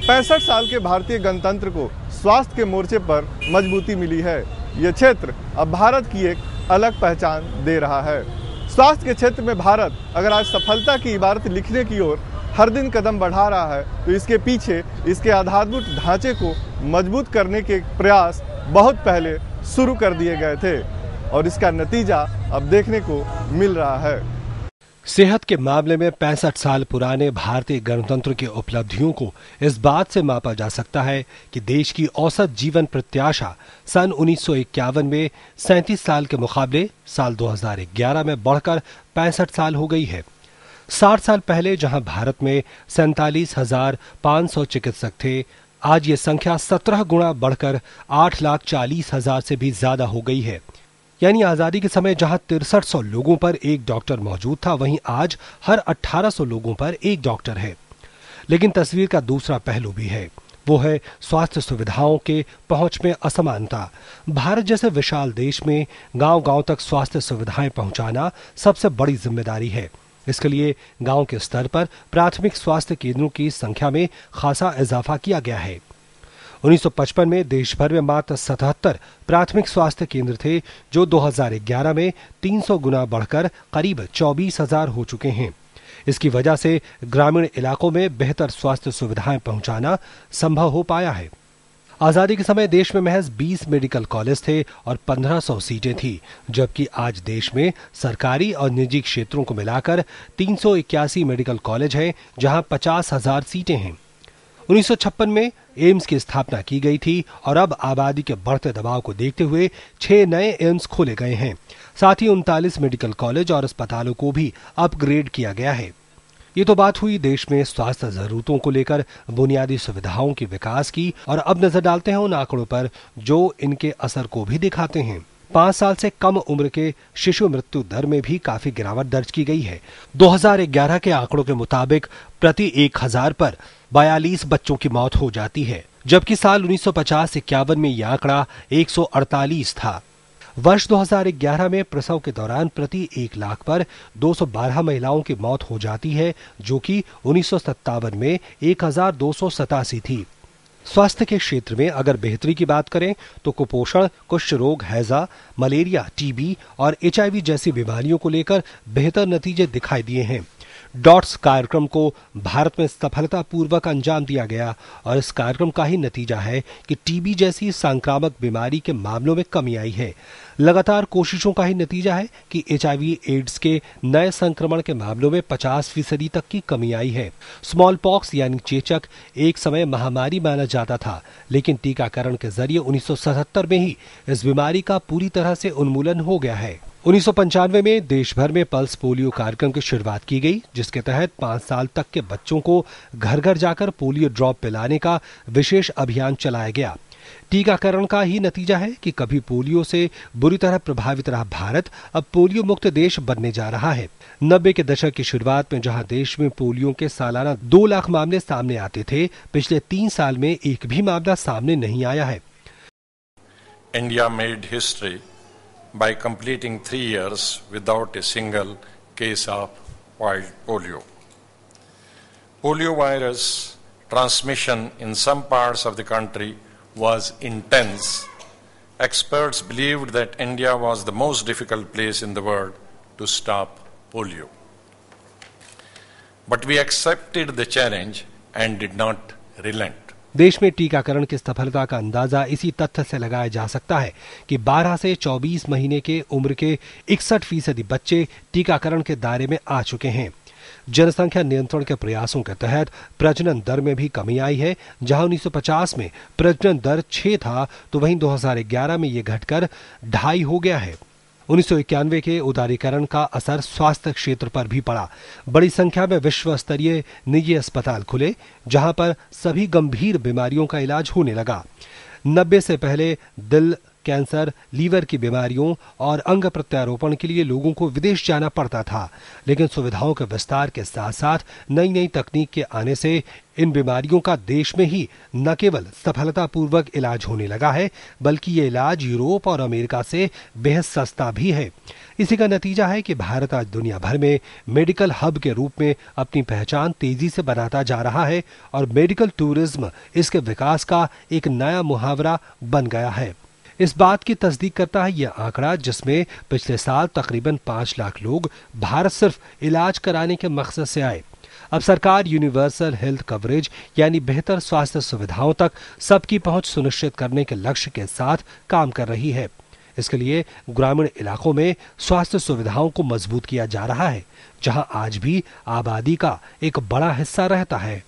65 साल के भारतीय गणतंत्र को स्वास्थ्य के मोर्चे पर मजबूती मिली है। ये क्षेत्र अब भारत की एक अलग पहचान दे रहा है। स्वास्थ्य के क्षेत्र में भारत अगर आज सफलता की इबारत लिखने की ओर हर दिन कदम बढ़ा रहा है तो इसके पीछे इसके आधारभूत ढांचे को मजबूत करने के प्रयास बहुत पहले शुरू कर दिए गए थे और इसका नतीजा अब देखने को मिल रहा है। सेहत के मामले में 65 साल पुराने भारतीय गणतंत्र की उपलब्धियों को इस बात से मापा जा सकता है कि देश की औसत जीवन प्रत्याशा सन 1951 में 37 साल के मुकाबले साल 2011 में बढ़कर 65 साल हो गई है। 60 साल पहले जहां भारत में 47,500 चिकित्सक थे, आज ये संख्या 17 गुना बढ़कर 8,40,000 से भी ज्यादा हो गई है। यानी आजादी के समय जहां 6300 लोगों पर एक डॉक्टर मौजूद था, वहीं आज हर 1800 लोगों पर एक डॉक्टर है। लेकिन तस्वीर का दूसरा पहलू भी है, वो है स्वास्थ्य सुविधाओं के पहुंच में असमानता। भारत जैसे विशाल देश में गांव-गांव तक स्वास्थ्य सुविधाएं पहुंचाना सबसे बड़ी जिम्मेदारी है। इसके लिए गांव के स्तर पर प्राथमिक स्वास्थ्य केंद्रों की संख्या में खासा इजाफा किया गया है। 1955 में देश भर में मात्र 77 प्राथमिक स्वास्थ्य केंद्र थे, जो 2011 में 300 गुना बढ़कर करीब 24,000 हो चुके हैं। इसकी वजह से ग्रामीण इलाकों में बेहतर स्वास्थ्य सुविधाएं पहुंचाना संभव हो पाया है। आजादी के समय देश में महज 20 मेडिकल कॉलेज थे और 1500 सीटें थी, जबकि आज देश में सरकारी और निजी क्षेत्रों को मिलाकर 381 मेडिकल कॉलेज हैं, जहां 50,000 सीटें हैं। 1956 में एम्स की स्थापना की गई थी और अब आबादी के बढ़ते दबाव को देखते हुए 6 नए एम्स खोले गए हैं। साथ ही 39 मेडिकल कॉलेज और अस्पतालों को भी अपग्रेड किया गया है। ये तो बात हुई देश में स्वास्थ्य जरूरतों को लेकर बुनियादी सुविधाओं के विकास की, और अब नजर डालते हैं उन आंकड़ों पर जो इनके असर को भी दिखाते हैं। 5 साल से कम उम्र के शिशु मृत्यु दर में भी काफी गिरावट दर्ज की गई है। 2011 के आंकड़ों के मुताबिक प्रति 1000 पर 42 बच्चों की मौत हो जाती है, जबकि साल 1950-51 में यह आंकड़ा 148 था। वर्ष 2011 में प्रसव के दौरान प्रति 1 लाख पर 212 महिलाओं की मौत हो जाती है, जो कि 1957 में 1287 थी। स्वास्थ्य के क्षेत्र में अगर बेहतरी की बात करें तो कुपोषण, कुष्ठ रोग, हैजा, मलेरिया, टीबी और HIV जैसी बीमारियों को लेकर बेहतर नतीजे दिखाई दिए हैं। डॉट्स कार्यक्रम को भारत में सफलतापूर्वक अंजाम दिया गया और इस कार्यक्रम का ही नतीजा है कि टीबी जैसी संक्रामक बीमारी के मामलों में कमी आई है। लगातार कोशिशों का ही नतीजा है कि HIV एड्स के नए संक्रमण के मामलों में 50% तक की कमी आई है। स्मॉल पॉक्स यानी चेचक एक समय महामारी माना जाता था, लेकिन टीकाकरण के जरिए 1977 में ही इस बीमारी का पूरी तरह से उन्मूलन हो गया है। 1995 में देश भर में पल्स पोलियो कार्यक्रम की शुरुआत की गई, जिसके तहत 5 साल तक के बच्चों को घर घर जाकर पोलियो ड्रॉप पिलाने का विशेष अभियान चलाया गया। टीकाकरण का ही नतीजा है कि कभी पोलियो से बुरी तरह प्रभावित रहा भारत अब पोलियो मुक्त देश बनने जा रहा है। 90 के दशक की शुरुआत में जहां देश में पोलियो के सालाना 2 लाख मामले सामने आते थे, पिछले 3 साल में एक भी मामला सामने नहीं आया है। India made history by completing 3 years without a single case of wild polio. Polio virus transmission in some parts of the country was intense. Experts believed that India was the most difficult place in the world to stop polio. But we accepted the challenge and did not relent. देश में टीकाकरण की सफलता का अंदाजा इसी तथ्य से लगाया जा सकता है कि 12 से 24 महीने के उम्र के 61% बच्चे टीकाकरण के दायरे में आ चुके हैं। जनसंख्या नियंत्रण के प्रयासों के तहत प्रजनन दर में भी कमी आई है। जहां 1950 में प्रजनन दर 6 था, तो वहीं 2011 में यह घटकर 2.5 हो गया है। 1991 के उदारीकरण का असर स्वास्थ्य क्षेत्र पर भी पड़ा। बड़ी संख्या में विश्व स्तरीय निजी अस्पताल खुले, जहां पर सभी गंभीर बीमारियों का इलाज होने लगा। 90 से पहले दिल, कैंसर, लीवर की बीमारियों और अंग प्रत्यारोपण के लिए लोगों को विदेश जाना पड़ता था, लेकिन सुविधाओं के विस्तार के साथ साथ नई नई तकनीक के आने से इन बीमारियों का देश में ही न केवल सफलतापूर्वक इलाज होने लगा है, बल्कि ये इलाज यूरोप और अमेरिका से बेहद सस्ता भी है। इसी का नतीजा है कि भारत आज दुनिया भर में मेडिकल हब के रूप में अपनी पहचान तेजी से बनाता जा रहा है और मेडिकल टूरिज्म इसके विकास का एक नया मुहावरा बन गया है। इस बात की तस्दीक करता है यह आंकड़ा, जिसमें पिछले साल तकरीबन 5 लाख लोग भारत सिर्फ इलाज कराने के मकसद से आए। अब सरकार यूनिवर्सल हेल्थ कवरेज यानी बेहतर स्वास्थ्य सुविधाओं तक सबकी पहुंच सुनिश्चित करने के लक्ष्य के साथ काम कर रही है। इसके लिए ग्रामीण इलाकों में स्वास्थ्य सुविधाओं को मजबूत किया जा रहा है, जहां आज भी आबादी का एक बड़ा हिस्सा रहता है।